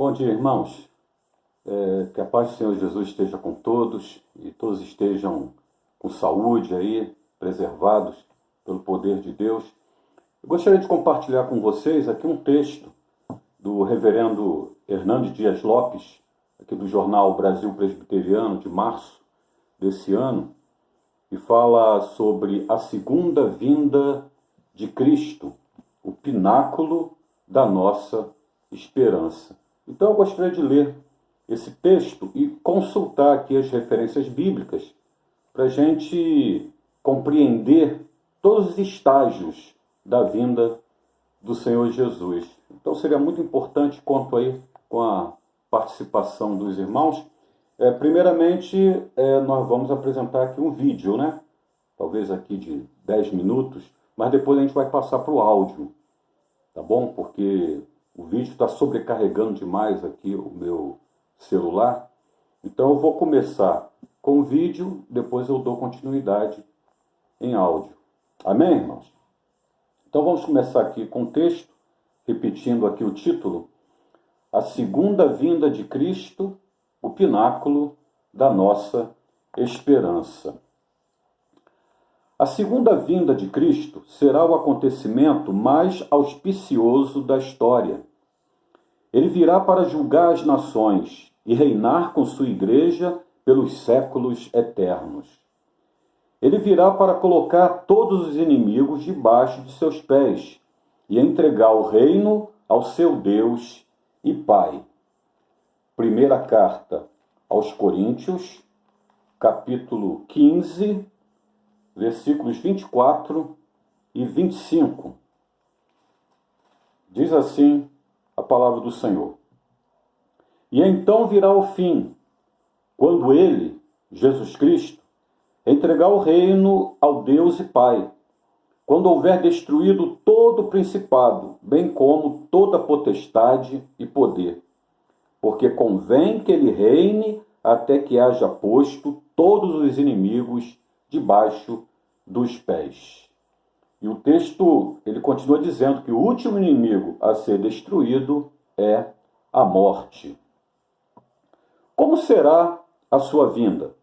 Bom dia, irmãos. Que a paz do Senhor Jesus esteja com todos e todos estejam com saúde aí, preservados pelo poder de Deus. Eu gostaria de compartilhar com vocês aqui um texto do reverendo Hernandes Dias Lopes, aqui do jornal Brasil Presbiteriano, de março desse ano, e fala sobre a segunda vinda de Cristo, o pináculo da nossa esperança. Então eu gostaria de ler esse texto e consultar aqui as referências bíblicas para a gente compreender todos os estágios da vinda do Senhor Jesus. Então seria muito importante, conto aí com a participação dos irmãos. Primeiramente, nós vamos apresentar aqui um vídeo, né? Talvez aqui de 10 minutos, mas depois a gente vai passar para o áudio, tá bom? Porque o vídeo está sobrecarregando demais aqui o meu celular. Então eu vou começar com o vídeo, depois eu dou continuidade em áudio. Amém, irmãos? Então vamos começar aqui com o texto, repetindo aqui o título: A segunda vinda de Cristo, o pináculo da nossa esperança. A segunda vinda de Cristo será o acontecimento mais auspicioso da história. Ele virá para julgar as nações e reinar com sua igreja pelos séculos eternos. Ele virá para colocar todos os inimigos debaixo de seus pés e entregar o reino ao seu Deus e Pai. Primeira carta aos Coríntios, capítulo 15, versículos 24 e 25. Diz assim a palavra do Senhor: E então virá o fim, quando ele, Jesus Cristo, entregar o reino ao Deus e Pai, quando houver destruído todo o principado, bem como toda potestade e poder, porque convém que ele reine até que haja posto todos os inimigos debaixo dos pés. E o texto, ele continua dizendo que o último inimigo a ser destruído é a morte. Como será a sua vinda?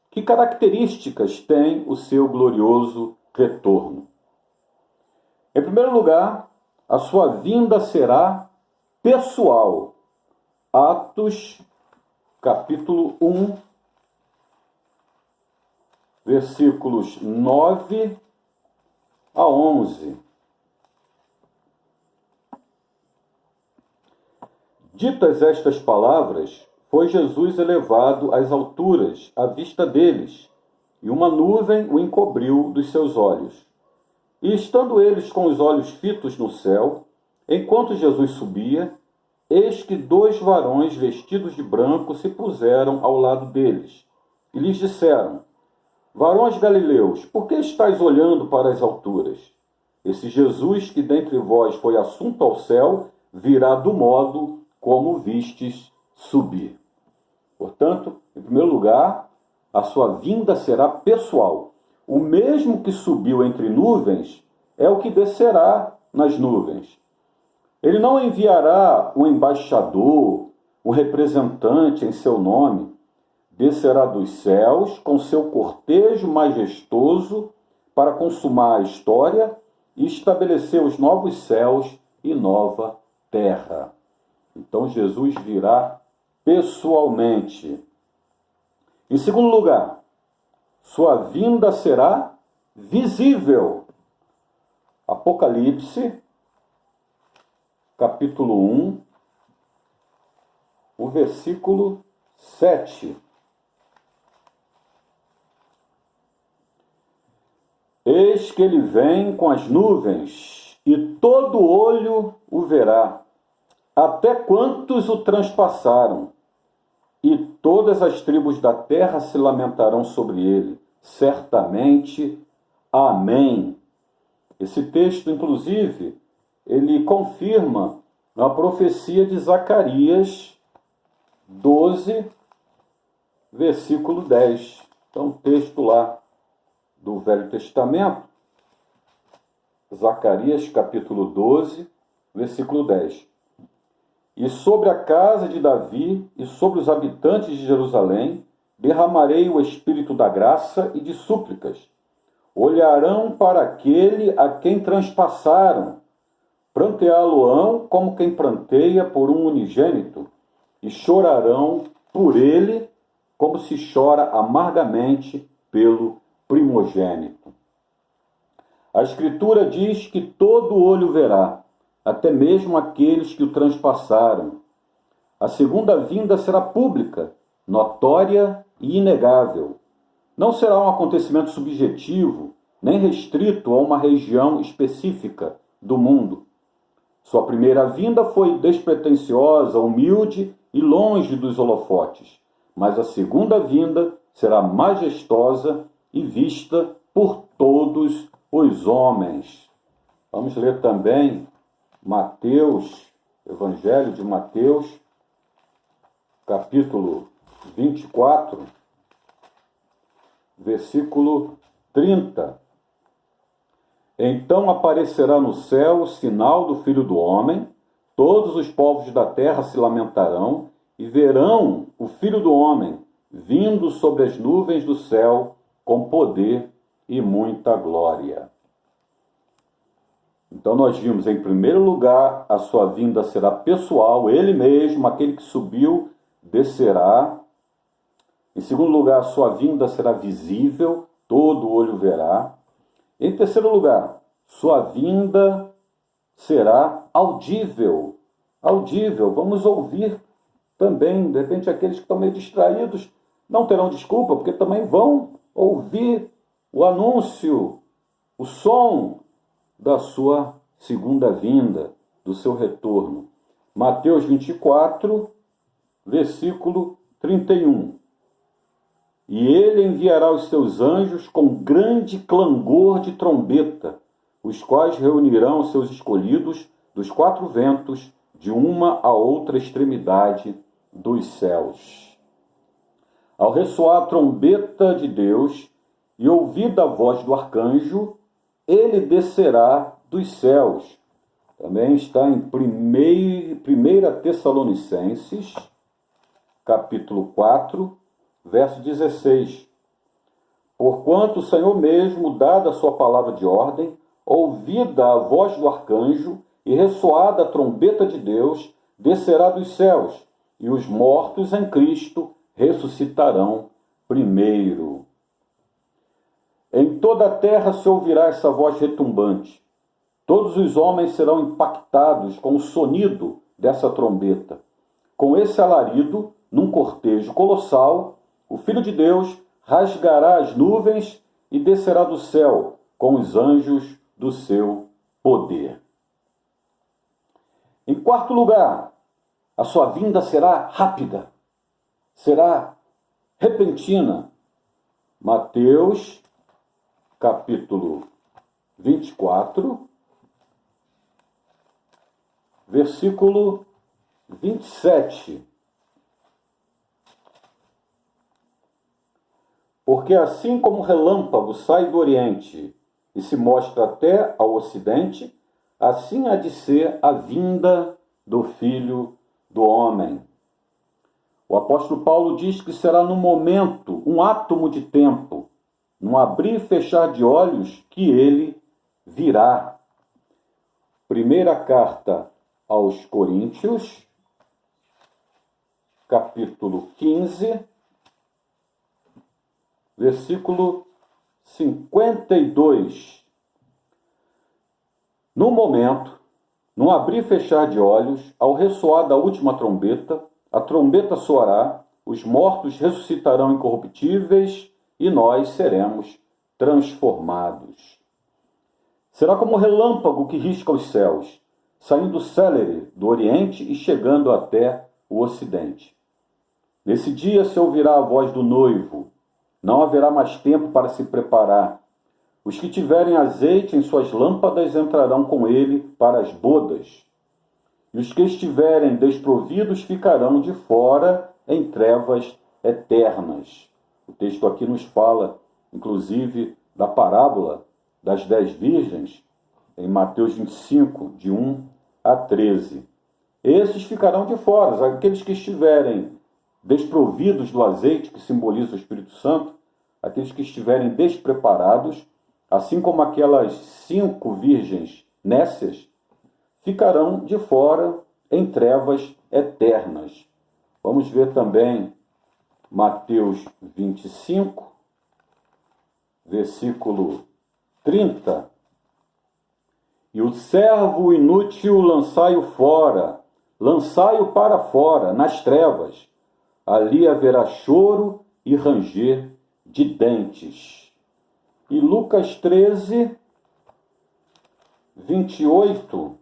Que características tem o seu glorioso retorno? Em primeiro lugar, a sua vinda será pessoal. Atos, capítulo 1, versículos 9 a 11. Ditas estas palavras, foi Jesus elevado às alturas à vista deles, e uma nuvem o encobriu dos seus olhos. E estando eles com os olhos fitos no céu, enquanto Jesus subia, eis que dois varões vestidos de branco se puseram ao lado deles, e lhes disseram: Varões galileus, por que estáis olhando para as alturas? Esse Jesus que dentre vós foi assunto ao céu, virá do modo como vistes subir. Portanto, em primeiro lugar, a sua vinda será pessoal. O mesmo que subiu entre nuvens é o que descerá nas nuvens. Ele não enviará um embaixador, um representante em seu nome. Descerá dos céus com seu cortejo majestoso para consumar a história e estabelecer os novos céus e nova terra. Então Jesus virá pessoalmente. Em segundo lugar, sua vinda será visível. Apocalipse, capítulo 1, o versículo 7. Eis que ele vem com as nuvens, e todo olho o verá, até quantos o transpassaram, e todas as tribos da terra se lamentarão sobre ele. Certamente. Amém. Esse texto, inclusive, ele confirma a profecia de Zacarias 12, versículo 10. Então, texto lá do Velho Testamento, Zacarias capítulo 12, versículo 10. E sobre a casa de Davi e sobre os habitantes de Jerusalém derramarei o espírito da graça e de súplicas. Olharão para aquele a quem transpassaram, pranteá-lo-ão como quem pranteia por um unigênito, e chorarão por ele como se chora amargamente pelo primogênito. A Escritura diz que todo olho verá, até mesmo aqueles que o transpassaram. A segunda vinda será pública, notória e inegável. Não será um acontecimento subjetivo, nem restrito a uma região específica do mundo. Sua primeira vinda foi despretensiosa, humilde e longe dos holofotes, mas a segunda vinda será majestosa e vista por todos os homens. Vamos ler também Mateus, Evangelho de Mateus, capítulo 24, versículo 30. Então aparecerá no céu o sinal do Filho do Homem, todos os povos da terra se lamentarão e verão o Filho do Homem vindo sobre as nuvens do céu com poder e muita glória. Então nós vimos, em primeiro lugar, a sua vinda será pessoal, ele mesmo, aquele que subiu, descerá. Em segundo lugar, a sua vinda será visível, todo olho verá. Em terceiro lugar, sua vinda será audível. Audível, vamos ouvir também. De repente, aqueles que estão meio distraídos não terão desculpa, porque também vão ouvir o anúncio, o som da sua segunda vinda, do seu retorno. Mateus 24, versículo 31. E ele enviará os seus anjos com grande clangor de trombeta, os quais reunirão os seus escolhidos dos quatro ventos, de uma a outra extremidade dos céus. Ao ressoar a trombeta de Deus e ouvida a voz do arcanjo, ele descerá dos céus. Também está em 1 Tessalonicenses, capítulo 4, verso 16. Porquanto o Senhor mesmo, dada a sua palavra de ordem, ouvida a voz do arcanjo e ressoada a trombeta de Deus, descerá dos céus, e os mortos em Cristo ressuscitarão primeiro. Em toda a terra se ouvirá essa voz retumbante. Todos os homens serão impactados com o sonido dessa trombeta. Com esse alarido, num cortejo colossal, o Filho de Deus rasgará as nuvens e descerá do céu com os anjos do seu poder. Em quarto lugar, a sua vinda será rápida, será repentina. Mateus, capítulo 24, versículo 27. Porque assim como o relâmpago sai do Oriente e se mostra até ao Ocidente, assim há de ser a vinda do Filho do Homem. O apóstolo Paulo diz que será num momento, um átomo de tempo, num abrir e fechar de olhos, que ele virá. Primeira carta aos Coríntios, capítulo 15, versículo 52. No momento, num abrir e fechar de olhos, ao ressoar da última trombeta, a trombeta soará, os mortos ressuscitarão incorruptíveis e nós seremos transformados. Será como o relâmpago que risca os céus, saindo célere do Oriente e chegando até o Ocidente. Nesse dia se ouvirá a voz do noivo. Não haverá mais tempo para se preparar. Os que tiverem azeite em suas lâmpadas entrarão com ele para as bodas. E os que estiverem desprovidos ficarão de fora em trevas eternas. O texto aqui nos fala, inclusive, da parábola das 10 virgens, em Mateus 25, de 1 a 13. esses ficarão de fora. Aqueles que estiverem desprovidos do azeite, que simboliza o Espírito Santo, aqueles que estiverem despreparados, assim como aquelas 5 virgens nécias, ficarão de fora em trevas eternas. Vamos ver também Mateus 25, versículo 30. E o servo inútil lançai-o fora, lançai-o para fora, nas trevas. Ali haverá choro e ranger de dentes. E Lucas 13, 28.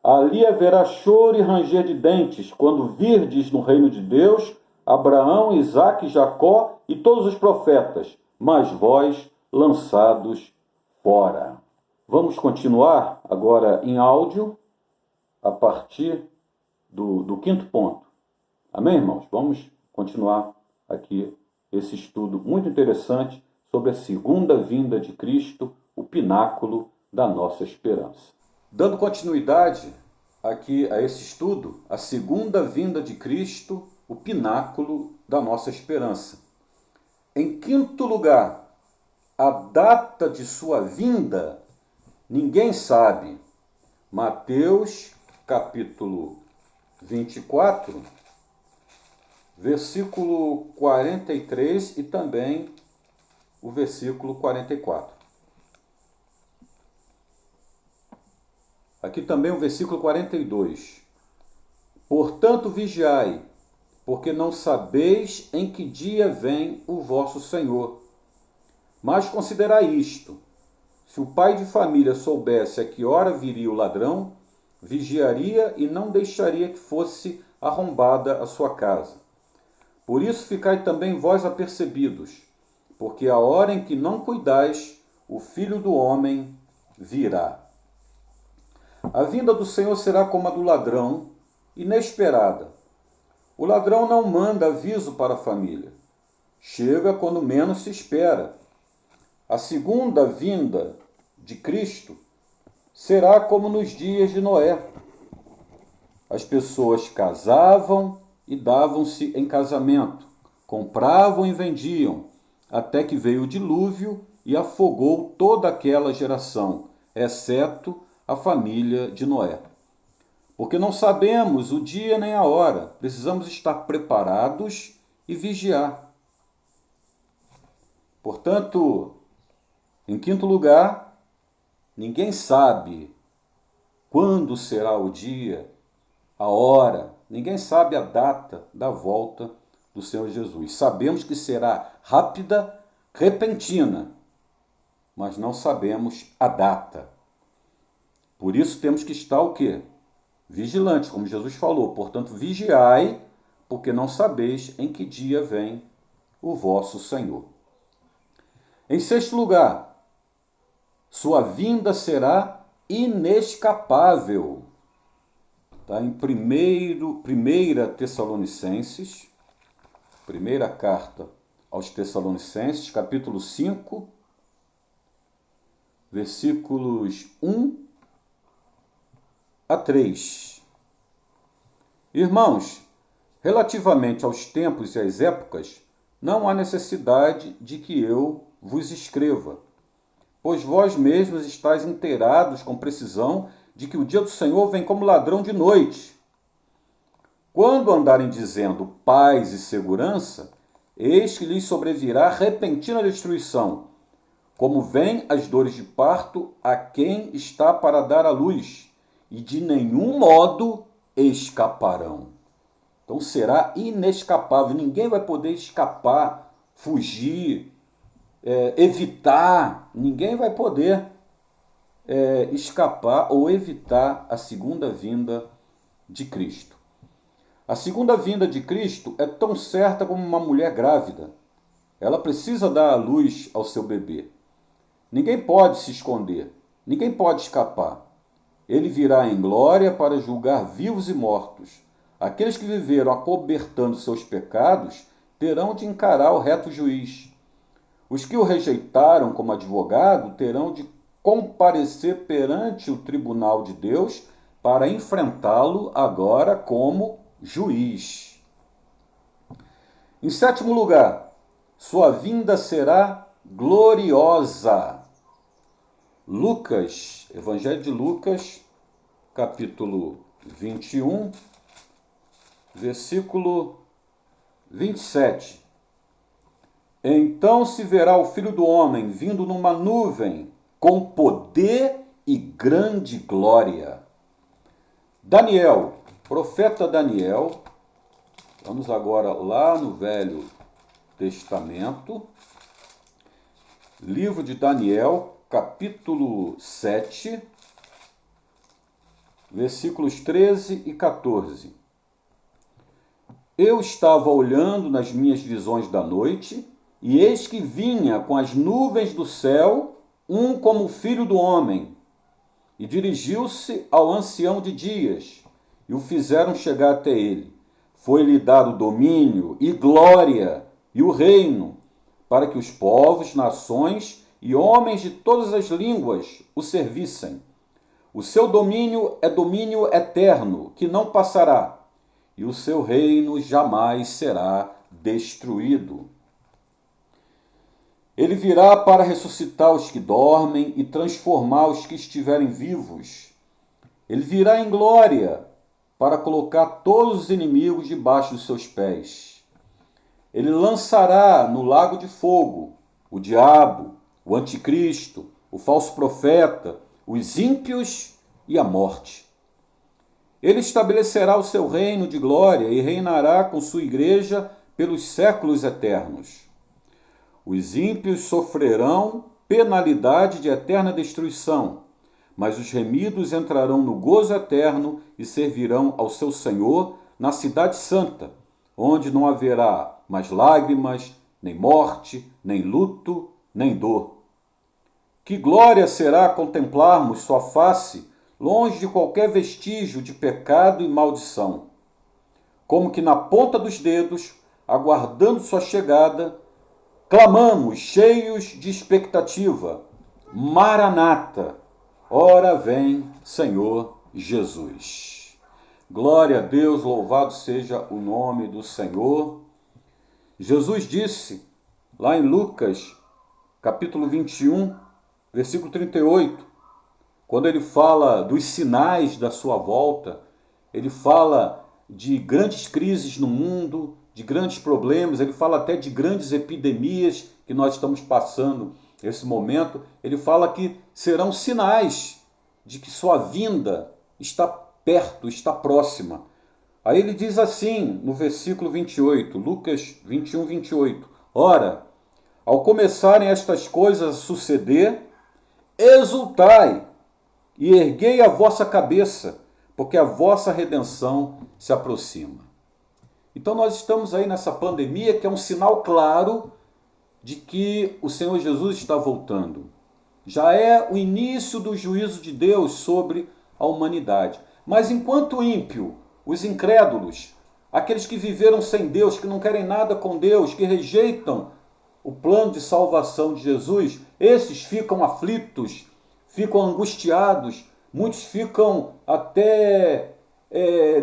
Ali haverá choro e ranger de dentes, quando virdes no reino de Deus Abraão, Isaque, Jacó e todos os profetas, mas vós lançados fora. Vamos continuar agora em áudio, a partir do 5º ponto. Amém, irmãos? Vamos continuar aqui esse estudo muito interessante sobre a segunda vinda de Cristo, o pináculo da nossa esperança. Dando continuidade aqui a esse estudo, a segunda vinda de Cristo, o pináculo da nossa esperança. Em 5º lugar, a data de sua vinda, ninguém sabe. Mateus, capítulo 24, versículo 43 e também o versículo 44. Aqui também o versículo 42. Portanto, vigiai, porque não sabeis em que dia vem o vosso Senhor. Mas considerai isto: se o pai de família soubesse a que hora viria o ladrão, vigiaria e não deixaria que fosse arrombada a sua casa. Por isso ficai também vós apercebidos, porque a hora em que não cuidais, o Filho do Homem virá. A vinda do Senhor será como a do ladrão, inesperada. O ladrão não manda aviso para a família. Chega quando menos se espera. A segunda vinda de Cristo será como nos dias de Noé. As pessoas casavam e davam-se em casamento, compravam e vendiam, até que veio o dilúvio e afogou toda aquela geração, exceto a família de Noé. Porque não sabemos o dia nem a hora, precisamos estar preparados e vigiar. Portanto, em 5º lugar, ninguém sabe quando será o dia, a hora, ninguém sabe a data da volta do Senhor Jesus. Sabemos que será rápida, repentina, mas não sabemos a data. Por isso temos que estar o quê? Vigilantes, como Jesus falou. Portanto, vigiai, porque não sabeis em que dia vem o vosso Senhor. Em 6º lugar, sua vinda será inescapável. Está em 1 Tessalonicenses, primeira carta aos Tessalonicenses, capítulo 5, versículos 1 a 3. Irmãos, relativamente aos tempos e às épocas, não há necessidade de que eu vos escreva, pois vós mesmos estáis inteirados com precisão de que o dia do Senhor vem como ladrão de noite. Quando andarem dizendo paz e segurança, eis que lhes sobrevirá repentina destruição, como vêm as dores de parto a quem está para dar à luz, e de nenhum modo escaparão. Então será inescapável, ninguém vai poder escapar, fugir, evitar, ninguém vai poder escapar ou evitar a segunda vinda de Cristo. A segunda vinda de Cristo é tão certa como uma mulher grávida. Ela precisa dar à luz ao seu bebê. Ninguém pode se esconder, ninguém pode escapar. Ele virá em glória para julgar vivos e mortos. Aqueles que viveram acobertando seus pecados terão de encarar o reto juiz. Os que o rejeitaram como advogado terão de comparecer perante o tribunal de Deus para enfrentá-lo agora como juiz. Em sétimo lugar, sua vinda será gloriosa. Lucas, Evangelho de Lucas, capítulo 21, versículo 27. Então se verá o Filho do Homem vindo numa nuvem, com poder e grande glória. Daniel, profeta Daniel, vamos agora lá no Velho Testamento, livro de Daniel, capítulo 7, versículos 13 e 14. Eu estava olhando nas minhas visões da noite, e eis que vinha com as nuvens do céu um como o Filho do Homem, e dirigiu-se ao ancião de dias, e o fizeram chegar até ele. Foi-lhe dado domínio e glória e o reino, para que os povos, nações e homens de todas as línguas o servissem. O seu domínio é domínio eterno, que não passará, e o seu reino jamais será destruído. Ele virá para ressuscitar os que dormem e transformar os que estiverem vivos. Ele virá em glória para colocar todos os inimigos debaixo dos seus pés. Ele lançará no lago de fogo o diabo, o anticristo, o falso profeta, os ímpios e a morte. Ele estabelecerá o seu reino de glória e reinará com sua igreja pelos séculos eternos. Os ímpios sofrerão penalidade de eterna destruição, mas os remidos entrarão no gozo eterno e servirão ao seu Senhor na cidade santa, onde não haverá mais lágrimas, nem morte, nem luto, nem dor. Que glória será contemplarmos sua face, longe de qualquer vestígio de pecado e maldição. Como que na ponta dos dedos, aguardando sua chegada, clamamos, cheios de expectativa: Maranata, ora vem, Senhor Jesus. Glória a Deus, louvado seja o nome do Senhor. Jesus disse, lá em Lucas, capítulo 21, versículo 38, quando ele fala dos sinais da sua volta, ele fala de grandes crises no mundo, de grandes problemas, ele fala até de grandes epidemias que nós estamos passando nesse momento. Ele fala que serão sinais de que sua vinda está perto, está próxima. Aí ele diz assim, no versículo 28, Lucas 21, 28, ora, ao começarem estas coisas a suceder, exultai e erguei a vossa cabeça, porque a vossa redenção se aproxima. Então nós estamos aí nessa pandemia que é um sinal claro de que o Senhor Jesus está voltando. Já é o início do juízo de Deus sobre a humanidade. Mas enquanto o ímpio, os incrédulos, aqueles que viveram sem Deus, que não querem nada com Deus, que rejeitam o plano de salvação de Jesus, esses ficam aflitos, ficam angustiados, muitos ficam até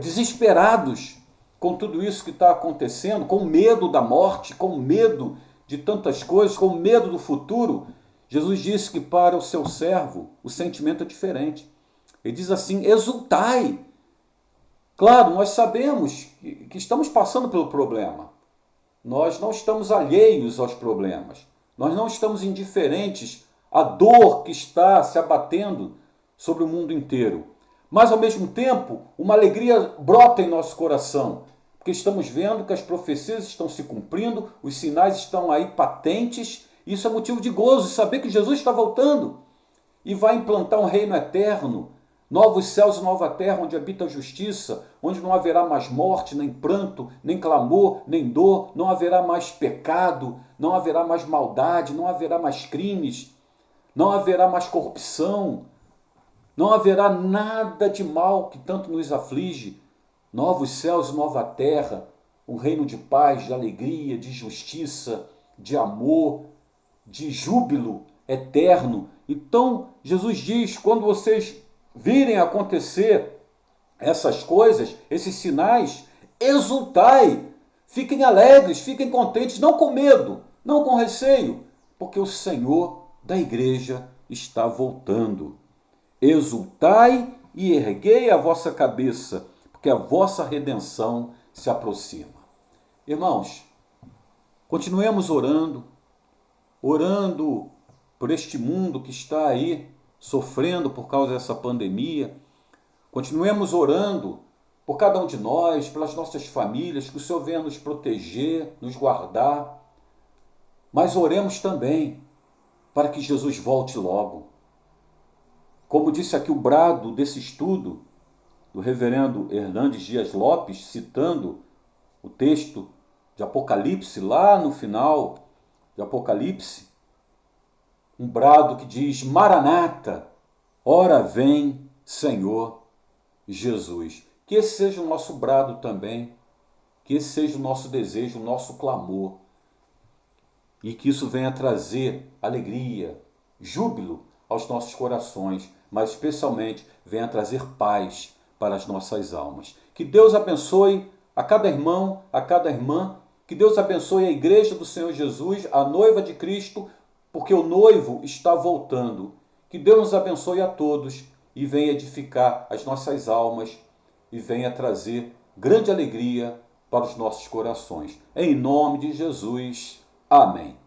desesperados com tudo isso que está acontecendo, com medo da morte, com medo de tantas coisas, com medo do futuro. Jesus disse que para o seu servo o sentimento é diferente. Ele diz assim, exultai. Claro, nós sabemos que estamos passando pelo problema. Nós não estamos alheios aos problemas. Nós não estamos indiferentes à dor que está se abatendo sobre o mundo inteiro. Mas, ao mesmo tempo, uma alegria brota em nosso coração, porque estamos vendo que as profecias estão se cumprindo, os sinais estão aí patentes, e isso é motivo de gozo, saber que Jesus está voltando e vai implantar um reino eterno, novos céus e nova terra, onde habita a justiça, onde não haverá mais morte, nem pranto, nem clamor, nem dor, não haverá mais pecado, não haverá mais maldade, não haverá mais crimes, não haverá mais corrupção, não haverá nada de mal que tanto nos aflige. Novos céus e nova terra, um reino de paz, de alegria, de justiça, de amor, de júbilo eterno. Então, Jesus diz, quando vocês virem acontecer essas coisas, esses sinais, exultai, fiquem alegres, fiquem contentes, não com medo, não com receio, porque o Senhor da igreja está voltando. Exultai e erguei a vossa cabeça, porque a vossa redenção se aproxima. Irmãos, continuemos orando, orando por este mundo que está aí sofrendo por causa dessa pandemia. Continuemos orando por cada um de nós, pelas nossas famílias, que o Senhor venha nos proteger, nos guardar. Mas oremos também para que Jesus volte logo. Como disse aqui o brado desse estudo do reverendo Hernandes Dias Lopes, citando o texto de Apocalipse, lá no final de Apocalipse, um brado que diz: Maranata, ora vem, Senhor Jesus. Que esse seja o nosso brado também, que esse seja o nosso desejo, o nosso clamor, e que isso venha trazer alegria, júbilo aos nossos corações, mas especialmente venha trazer paz para as nossas almas. Que Deus abençoe a cada irmão, a cada irmã, que Deus abençoe a igreja do Senhor Jesus, a noiva de Cristo, porque o noivo está voltando. Que Deus nos abençoe a todos e venha edificar as nossas almas e venha trazer grande alegria para os nossos corações. Em nome de Jesus. Amém.